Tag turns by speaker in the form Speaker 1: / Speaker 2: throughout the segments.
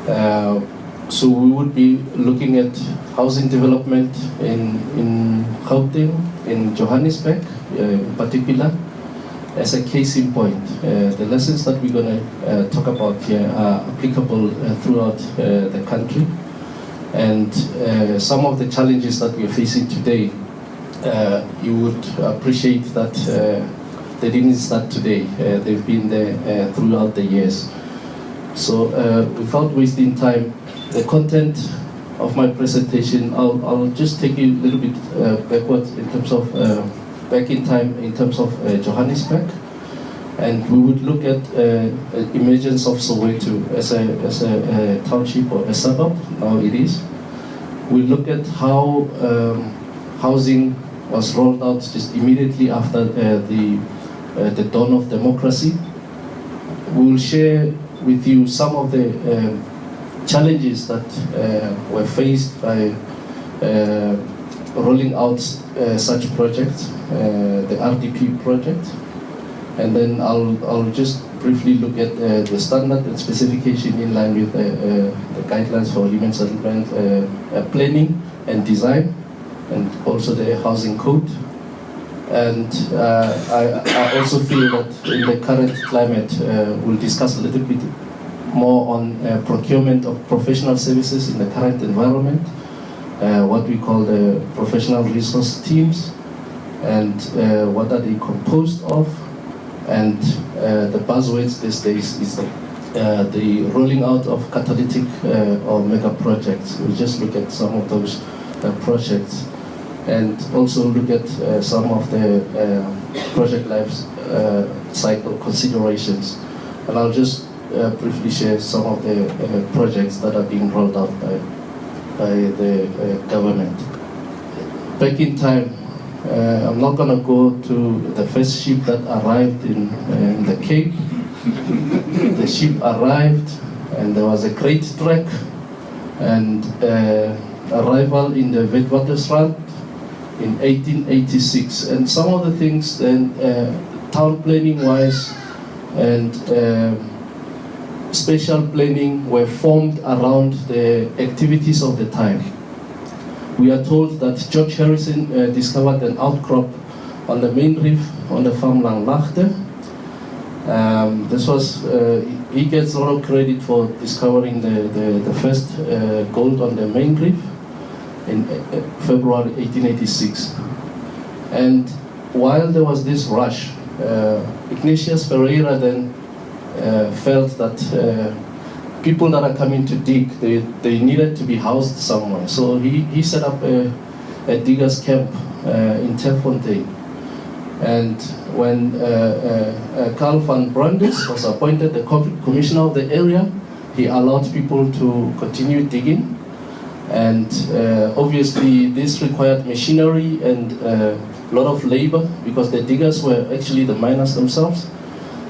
Speaker 1: So we would be looking at housing development in Gauteng, in Johannesburg in particular, as a case in point. The lessons that we're going to talk about here are applicable throughout the country. And some of the challenges that we're facing today, you would appreciate that they didn't start today. They've been there throughout the years. So without wasting time, the content of my presentation, I'll just take you a little bit backwards in terms of back in time in terms of Johannesburg, and we would look at emergence of Soweto as a township or a suburb. Now it is. We look at how housing was rolled out just immediately after the dawn of democracy. We will share with you some of the challenges that were faced by rolling out such projects, the RDP project, and then I'll just briefly look at the standard and specification in line with the guidelines for human settlement planning and design, and also the housing code. And I also feel that in the current climate, we'll discuss a little bit more on procurement of professional services in the current environment, what we call the professional resource teams, and what are they composed of, and the buzzwords these days is the rolling out of catalytic or mega projects. We'll just look at some of those projects, and also look at some of the project life cycle considerations. And I'll just briefly share some of the projects that are being rolled out by the government. Back in time, I'm not going to go to the first ship that arrived in the Cape. The ship arrived, and there was a great trek and arrival in the Witwatersrand in 1886. And some of the things then, town planning wise and spatial planning were formed around the activities of the time. We are told that George Harrison discovered an outcrop on the main reef on the farmland Lachte. This was, he gets a lot of credit for discovering the first gold on the main reef in February 1886. And while there was this rush, Ignatius Ferreira then felt that people that are coming to dig, they needed to be housed somewhere. So he set up a diggers camp in Terfontein. And when Karl van Brandes was appointed the commissioner of the area, he allowed people to continue digging. And obviously this required machinery and a lot of labor, because the diggers were actually the miners themselves.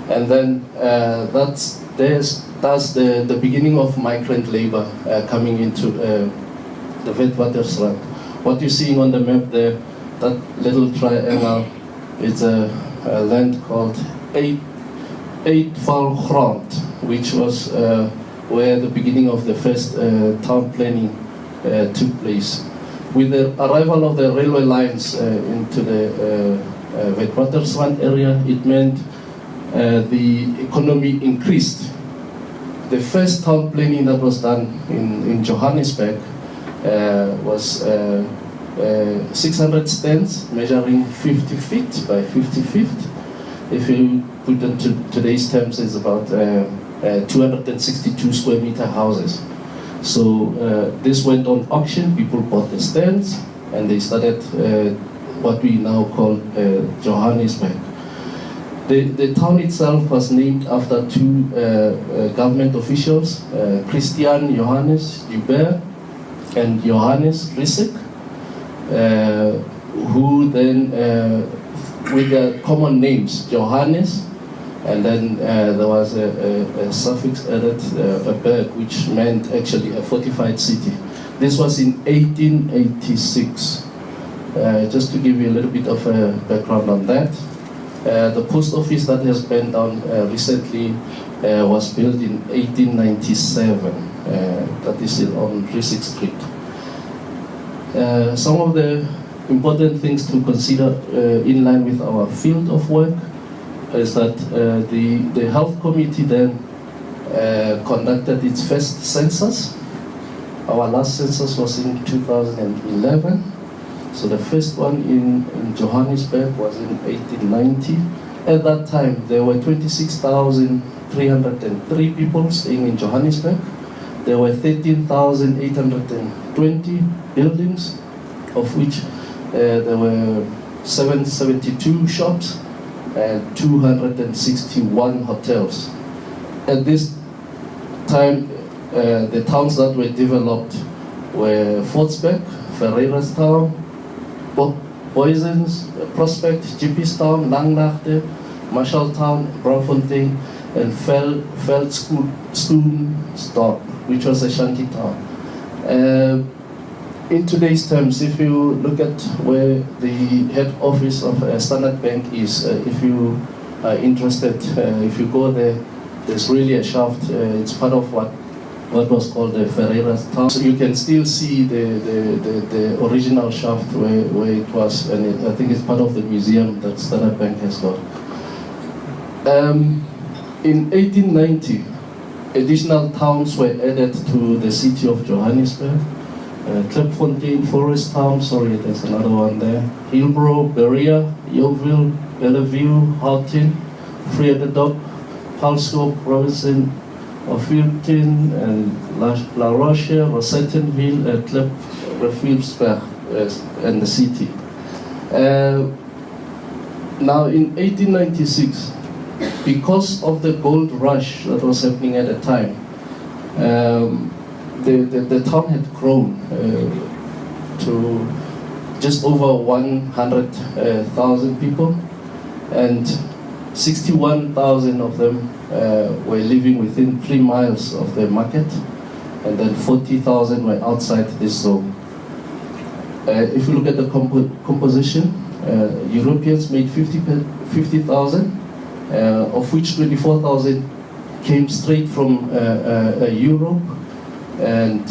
Speaker 1: And then that's the beginning of migrant labor coming into the Witwatersrand. What you're seeing on the map there, that little triangle, it's a land called Eidvalgrond, which was where the beginning of the first town planning took place. With the arrival of the railway lines into the Witwatersrand area, it meant the economy increased. The first town planning that was done in Johannesburg was 600 stands measuring 50 feet by 50 feet. If you put it to today's terms, it's about 262 square meter houses. So this went on auction, people bought the stands, and they started what we now call Johannesburg. The town itself was named after two government officials, Christian Johannes Joubert and Johannes Rissek, who then, with their common names, Johannes, and then there was a suffix added, a berg, which meant actually a fortified city. This was in 1886. Just to give you a little bit of a background on that. The post office that has been down recently was built in 1897. that is still on Risik Street. Some of the important things to consider in line with our field of work is that the health committee then conducted its first census. Our last census was in 2011. So the first one in Johannesburg was in 1890. At that time, there were 26,303 people staying in Johannesburg. There were 13,820 buildings, of which there were 772 shops and 261 hotels. At this time, the towns that were developed were Fortsburg, Ferreirastown, Boysens, Prospect, Jeppiestown, Langlaagte, Marshalltown, Braamfontein, and Veldskoenstorp, which was a shanty town. In today's terms, if you look at where the head office of Standard Bank is, if you are interested, if you go there, there's really a shaft. It's part of what was called the Ferreira's Town. So you can still see the original shaft where it was, and I think it's part of the museum that Standard Bank has got. In 1890, additional towns were added to the city of Johannesburg. Klipfontein, Forest Town, sorry, there's another one there. Hillbrow, Berea, Yeoville, Bellevue, Houghton, Vredendorp, Palsdorp, Robinson, Ofilton, and La Roche, Rosettenville, and Klipfielsberg, and the city. Now in 1896, because of the gold rush that was happening at the time, the town had grown to just over 100,000 people, and 61,000 of them were living within 3 miles of the market, and then 40,000 were outside this zone. If you look at the composition, Europeans made 50,000, of which 24,000 came straight from Europe, and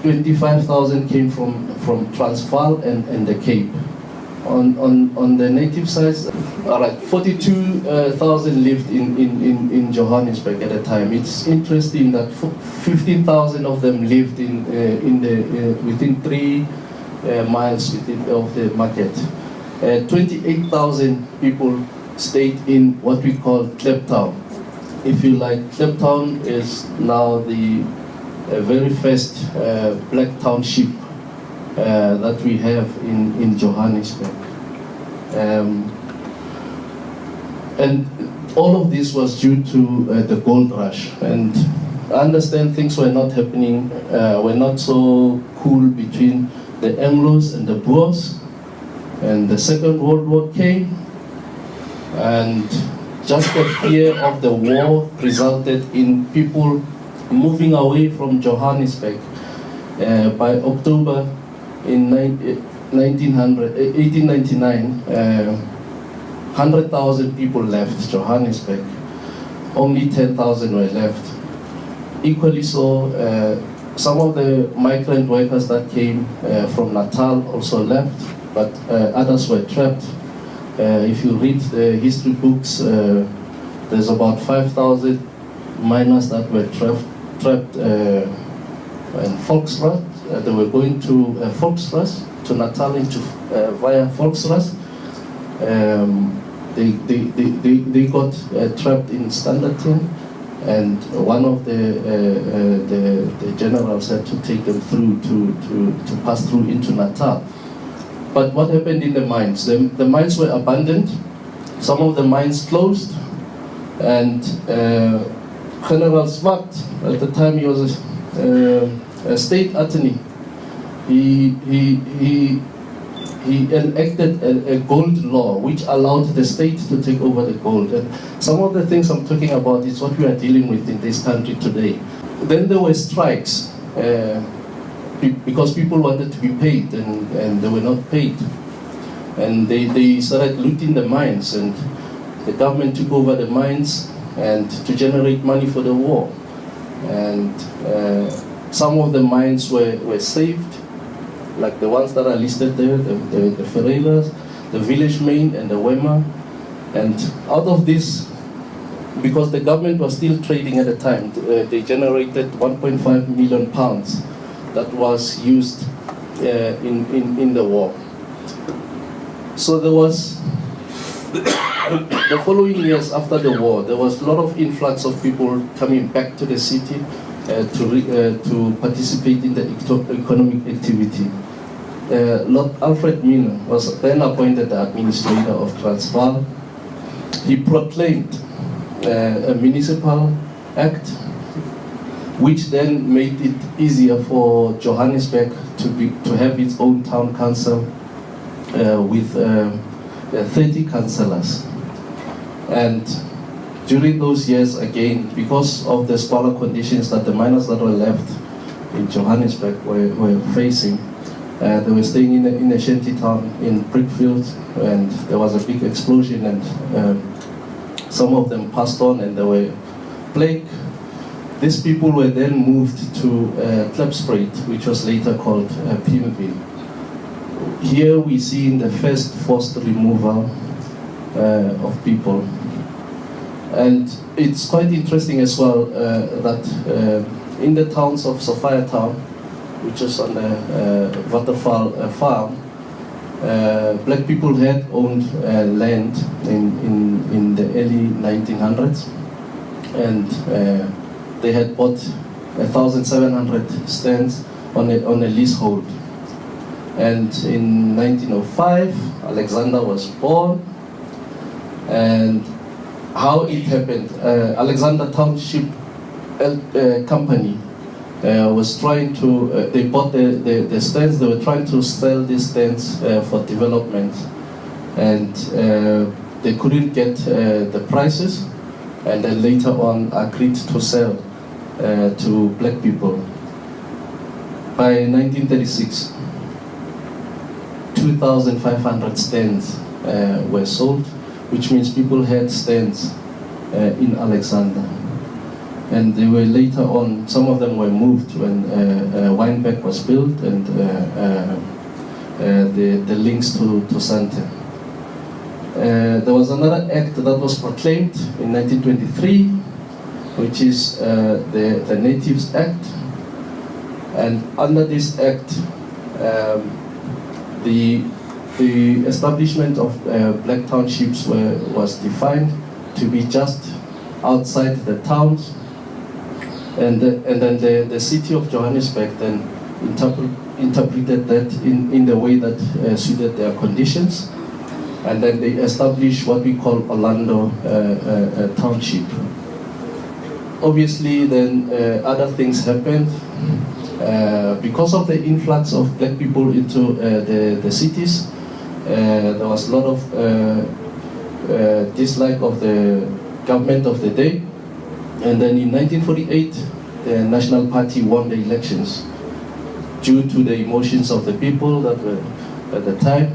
Speaker 1: 25,000 came from Transvaal and the Cape. On the native side, all right, 42,000 lived in Johannesburg at the time. It's interesting that 15,000 of them lived within 3 miles of the market. 28,000 people stayed in what we call Kliptown. If you like, Kliptown is now the very first black township that we have in Johannesburg. And all of this was due to the gold rush. And I understand things were not happening, were not so cool between the Anglos and the Boers. And the Second World War came, and just the fear of the war resulted in people moving away from Johannesburg. By October in 1899, 100,000 people left Johannesburg. Only 10,000 were left. Equally so, some of the migrant workers that came from Natal also left, but others were trapped. If you read the history books, there's about 5,000 miners that were trapped in Volksrad. They were going to Volksrad, to Natal, via Volksrad. They got trapped in Standerton, and one of the generals had to take them through to pass through into Natal. But what happened in the mines? The mines were abandoned. Some of the mines closed, and General Smart, at the time he was a state attorney, he enacted a gold law which allowed the state to take over the gold. And some of the things I'm talking about is what we are dealing with in this country today. Then there were strikes because people wanted to be paid, and they were not paid. And they started looting the mines, and the government took over the mines and to generate money for the war. and some of the mines were saved, like the ones that are listed there, the Ferreiras, the Village Main, and the Wema. And out of this, because the government was still trading at the time, they generated 1.5 million pounds that was used in the war. So there was, the following years after the war, there was a lot of influx of people coming back to the city to participate in the economic activity. Lord Alfred Mina was then appointed the administrator of Transvaal. He proclaimed a municipal act, which then made it easier for Johannesburg to have its own town council with 30 councillors. And during those years, again, because of the squalor conditions that the miners that were left in Johannesburg were facing, they were staying in a shanty town in Brickfield, and there was a big explosion, and some of them passed on and they were plagued. These people were then moved to Klipspruit, which was later called Pimville. Here we see in the first forced removal of people. And it's quite interesting as well that in the towns of Sophia Town, which is on the Waterfall farm, black people had owned land in the early 1900s, and they had bought 1,700 stands on a leasehold. And in 1905, Alexander was born. And how it happened, Alexander Township Company was trying to, they bought the stands, they were trying to sell these stands for development, and they couldn't get the prices, and then later on agreed to sell to black people. By 1936, 2,500 stands were sold, which means people had stands in Alexander. And they were later on, some of them were moved when Wynberg was built, and the links to Santa. There was another act that was proclaimed in 1923, which is the Natives Act. And under this act, the establishment of black townships was defined to be just outside the towns. And then the city of Johannesburg then interpreted that in the way that suited their conditions, and then they established what we call Orlando Township. Obviously, then other things happened because of the influx of black people into the cities. There was a lot of dislike of the government of the day. And then in 1948, the National Party won the elections due to the emotions of the people that were at the time.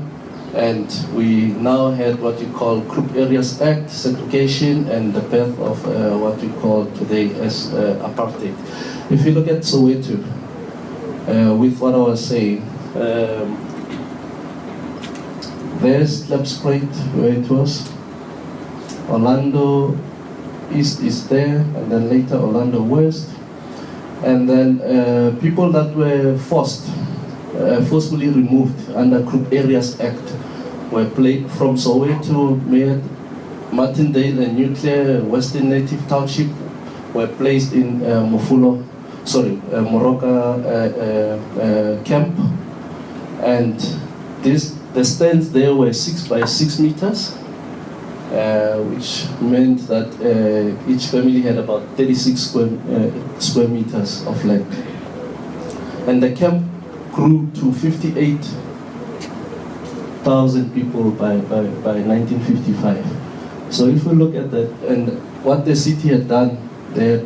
Speaker 1: And we now had what you call Group Areas Act, segregation, and the birth of what we call today as apartheid. If you look at Soweto, with what I was saying, there's Klipspruit, where it was. Orlando East is there, and then later Orlando West. And then people that were forcefully removed under Group Areas Act were placed from Soweto, Martindale, and Nuclear, Western Native Township were placed in Moroka camp. And the stands there were 6 by 6 meters. Which meant that each family had about 36 square meters of land. And the camp grew to 58,000 people by 1955. So if we look at that, and what the city had done, they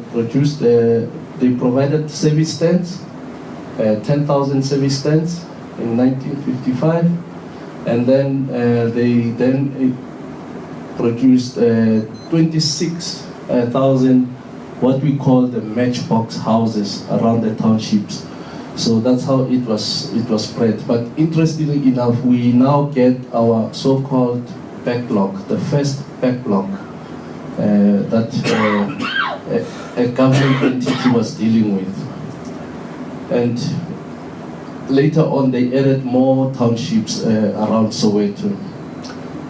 Speaker 1: provided service stands, 10,000 service stands in 1955, and then they produced 26,000 what we call the matchbox houses around the townships. So that's how it was spread. But interestingly enough, we now get our so-called backlog, the first backlog that a government entity was dealing with. And later on, they added more townships around Soweto.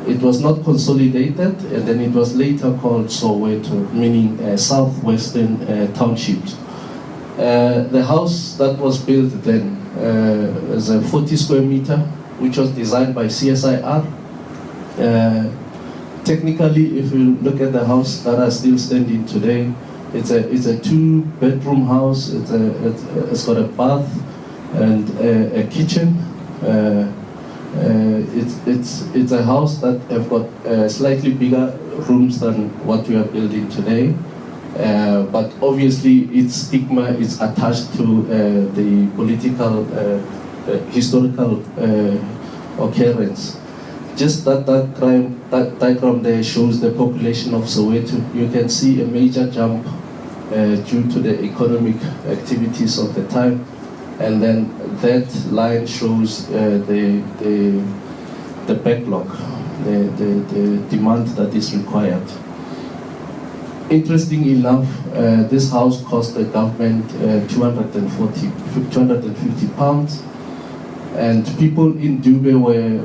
Speaker 1: It was not consolidated, and then it was later called Soweto, meaning southwestern townships. The house that was built then is a 40 square meter, which was designed by CSIR. Technically, if you look at the house that are still standing today, it's a 2-bedroom house. It's got a bath and a kitchen. It's a house that have got slightly bigger rooms than what we are building today. But obviously its stigma is attached to the political, historical occurrence. Just that diagram there shows the population of Soweto. You can see a major jump due to the economic activities of the time. And then that line shows the backlog, the demand that is required. Interesting enough, this house cost the government 250 pounds, and people in Dube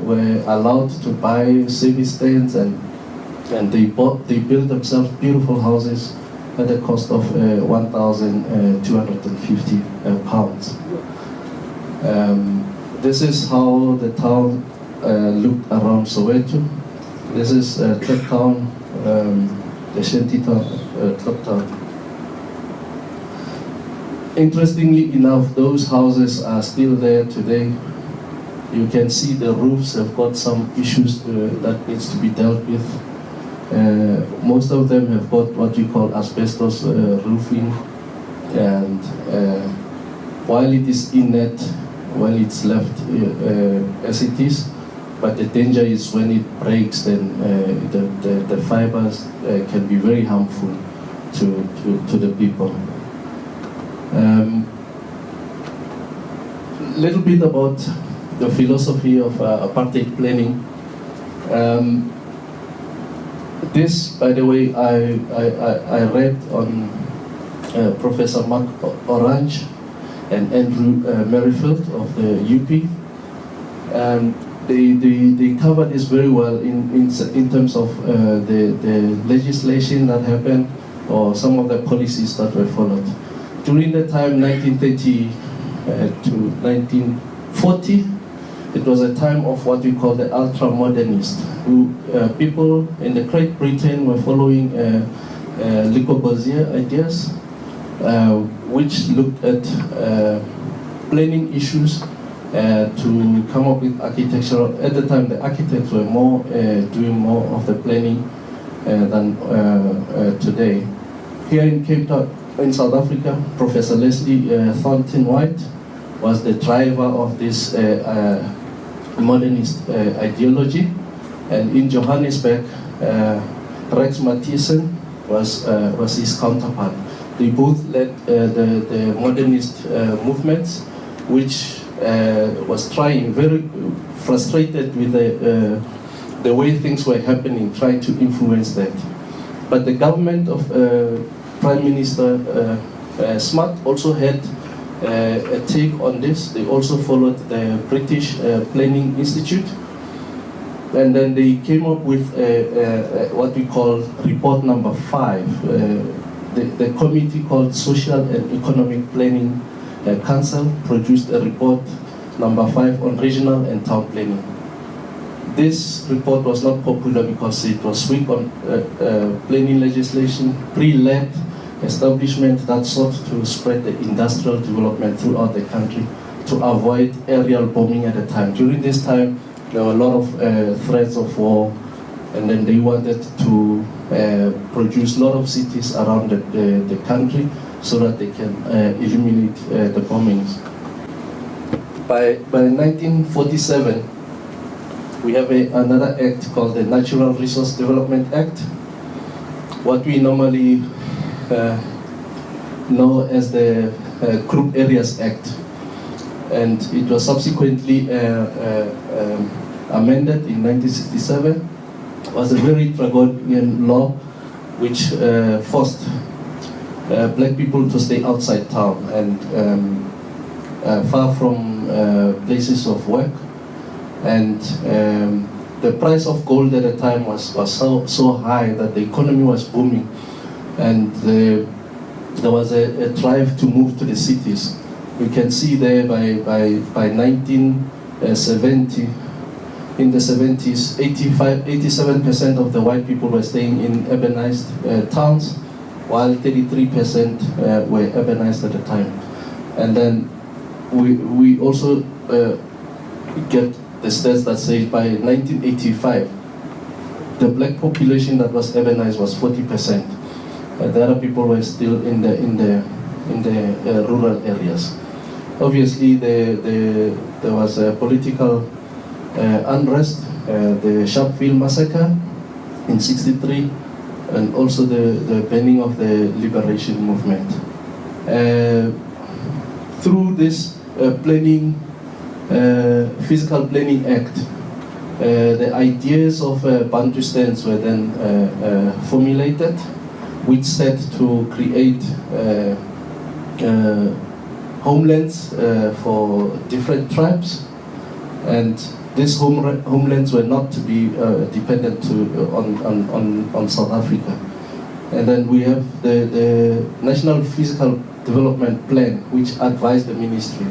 Speaker 1: were allowed to buy service stands, and they built themselves beautiful houses at a cost of 1,250 pounds. This is how the town looked around Soweto. This is Cape Town, the shanty town, Cape Town. Interestingly enough, those houses are still there today. You can see the roofs have got some issues that needs to be dealt with. Most of them have got what we call asbestos roofing, and while it is inert, when it's left as it is, but the danger is when it breaks, then the fibers can be very harmful to the people. Little bit about the philosophy of apartheid planning. This, by the way, I read on Professor Mark Orange and Andrew Merrifield of the UP, and they cover this very well in terms of the legislation that happened, or some of the policies that were followed. During the time 1930 to 1940, it was a time of what we call the ultra-modernists, who people in the Great Britain were following Le Corbusier ideas, which looked at planning issues to come up with architectural. At the time, the architects were more doing more of the planning than today. Here in Cape Town, in South Africa, Professor Leslie Thornton White was the driver of this modernist ideology, and in Johannesburg, Rex Mathieson was his counterpart. They both led the modernist movements, which was trying, very frustrated with the way things were happening, trying to influence that. But the government of Prime Minister Smart also had a take on this. They also followed the British Planning Institute, and then they came up with what we call report number 5. The committee called Social and Economic Planning Council produced a report number 5 on regional and town planning. This report was not popular because it was weak on planning legislation, pre-led establishment that sought to spread the industrial development throughout the country to avoid aerial bombing at the time. During this time, there were a lot of threats of war, and then they wanted to produce a lot of cities around the country so that they can eliminate the bombings. By 1947, we have another act called the Natural Resource Development Act. What we normally known as the Group Areas Act. And it was subsequently amended in 1967. It was a very draconian law which forced black people to stay outside town and far from places of work. And the price of gold at the time was so high that the economy was booming, and there was a drive to move to the cities. We can see there by 1970, in the 70s, 87% of the white people were staying in urbanized towns, while 33% were urbanized at the time. And then we also get the stats that say by 1985, the black population that was urbanized was 40%. The other people were still in the rural areas. Obviously, there was a political unrest, the Sharpeville massacre in '63, and also the banning of the liberation movement. Through this Physical Planning Act, the ideas of Bantustans were then formulated, which set to create homelands for different tribes, and these homelands were not to be dependent on South Africa. And then we have the National Physical Development Plan, which advised the ministry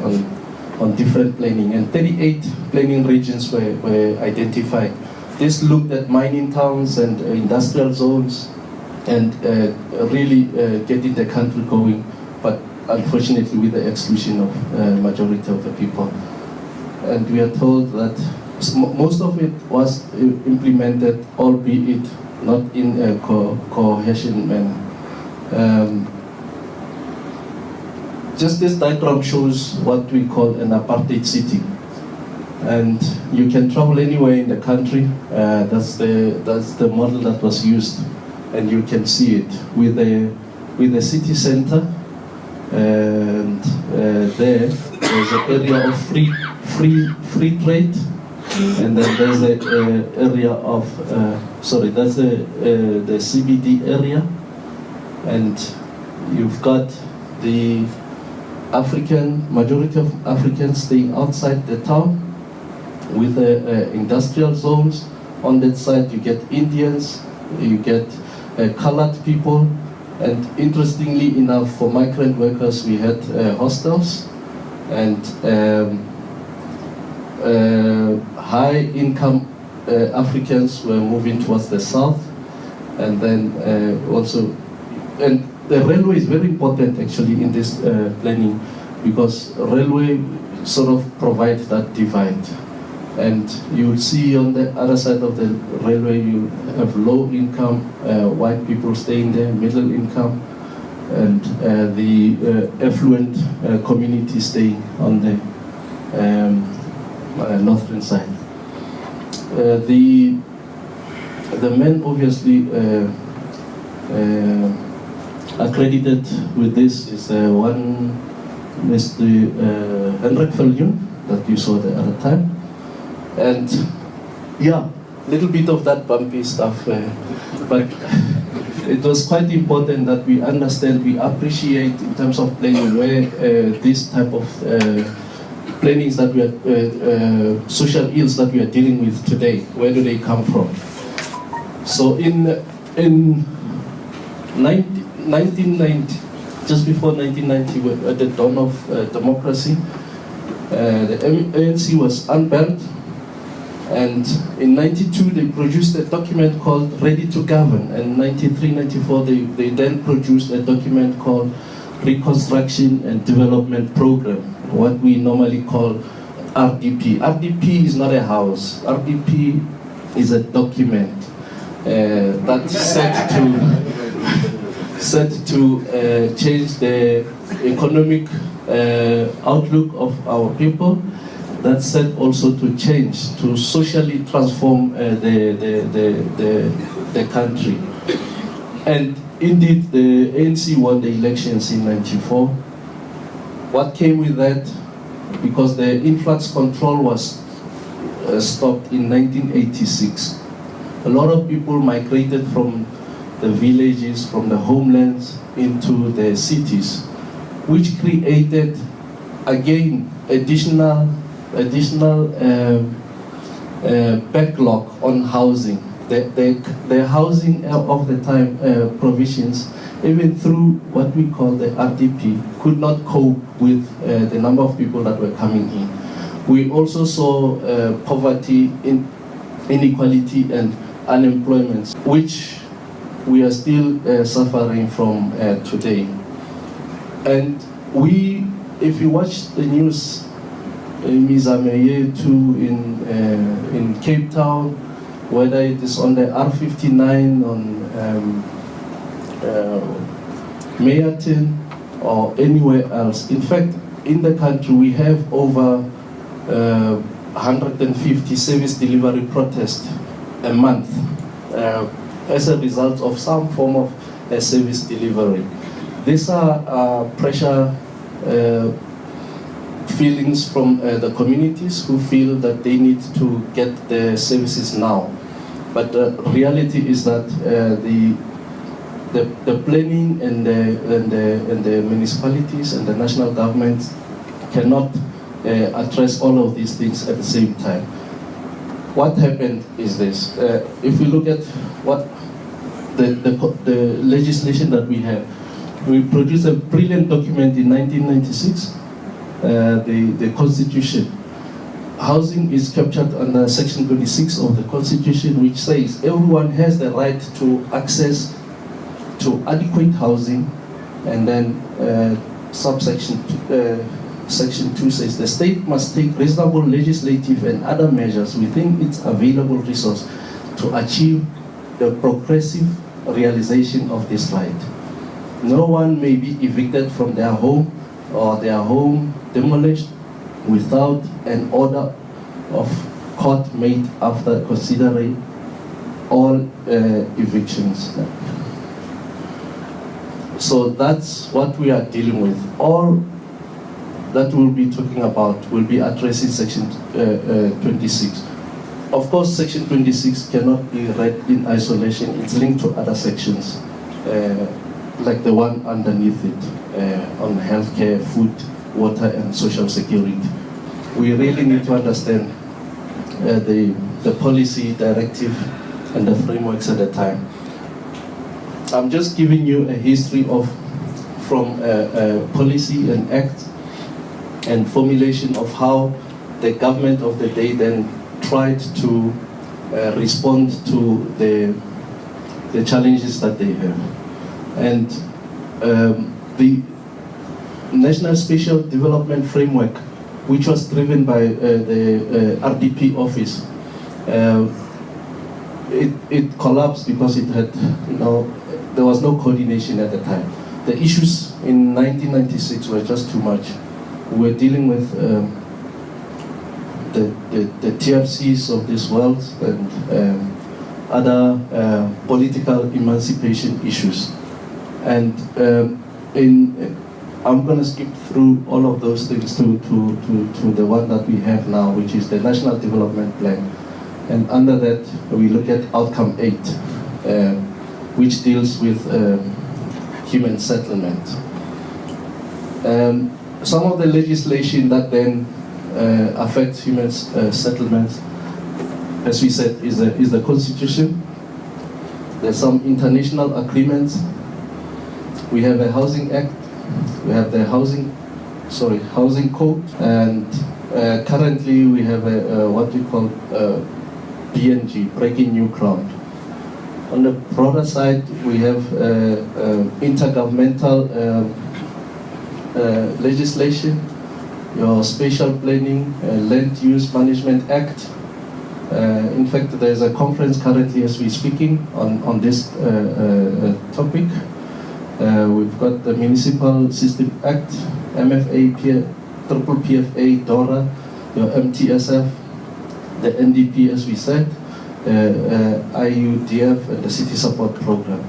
Speaker 1: on different planning, and 38 planning regions were identified. This looked at mining towns and industrial zones and really getting the country going, but unfortunately with the exclusion of majority of the people. And we are told that most of it was implemented, albeit not in a cohesion manner. Just this diagram shows what we call an apartheid city, and you can travel anywhere in the country. That's the model that was used, and you can see it with the city center, and there's an area of free trade, and then there's an area of that's the CBD area, and you've got the majority of Africans staying outside the town with the industrial zones. On that side you get Indians, you get colored people, and interestingly enough, for migrant workers we had hostels, and high income Africans were moving towards the south, and then and the railway is very important actually in this planning, because railway sort of provides that divide. And you'll see on the other side of the railway you have low income white people staying there, middle income, and the affluent community staying on the northern side. The men obviously accredited with this is one Mr. Hendrik Viljoen that you saw the other time, and yeah, little bit of that bumpy stuff, but it was quite important that we understand, we appreciate in terms of planning where this type of plannings that we are social ills that we are dealing with today, where do they come from? So in 1990, just before 1990, at the dawn of democracy, the ANC was unbanned, and in 92 they produced a document called Ready to Govern, and 93, 94 they then produced a document called Reconstruction and Development Program, what we normally call RDP. RDP is not a house. RDP is a document that's set to change the economic outlook of our people. That's set also to change, to socially transform the country. And indeed, the ANC won the elections in '94. What came with that, because the influx control was stopped in 1986. A lot of people migrated from the villages, from the homelands into the cities, which created, again, additional backlog on housing. The housing of the time provisions, even through what we call the RDP, could not cope with the number of people that were coming in. We also saw poverty, inequality, and unemployment, which we are still suffering from today. And if you watch the news, Mizameye too in Cape Town, whether it is on the R59 on Meyerton or anywhere else. In fact, in the country we have over 150 service delivery protests a month as a result of some form of service delivery. These are pressure feelings from the communities who feel that they need to get the services now. But the reality is that the planning and the municipalities and the national government cannot address all of these things at the same time. What happened is this. If we look at what the legislation that we have, we produced a brilliant document in 1996, the Constitution. Housing is captured under Section 26 of the Constitution, which says everyone has the right to access to adequate housing, and then Section 2 says the state must take reasonable legislative and other measures within its available resource to achieve the progressive realization of this right. No one may be evicted from their home or their home demolished without an order of court made after considering all evictions. So that's what we are dealing with. All that we'll be talking about will be addressing Section 26. Of course, Section 26 cannot be read in isolation. It's linked to other sections, like the one underneath it, on healthcare, food, water, and social security. We really need to understand the policy directive and the frameworks at the time. I'm just giving you a history from policy and act and formulation of how the government of the day then tried to respond to the challenges that they have. And the National Special Development Framework, which was driven by the RDP office, it collapsed because it had, there was no coordination at the time. The issues in 1996 were just too much. We were dealing with the TRCs of this world and other political emancipation issues. And I'm going to skip through all of those things to the one that we have now, which is the National Development Plan. And under that, we look at Outcome 8, which deals with human settlement. Some of the legislation that then affects human settlements, as we said, is the Constitution. There's some international agreements. We have a Housing Act. We have the Housing Code, and currently we have what we call BNG, Breaking New Ground. On the broader side, we have intergovernmental legislation, your spatial planning, Land Use Management Act. In fact, there's a conference currently as we're speaking on this topic. We've got the Municipal System Act, MFA, Triple PFA, DORA, your MTSF, the NDP as we said, IUDF, and the City Support Program.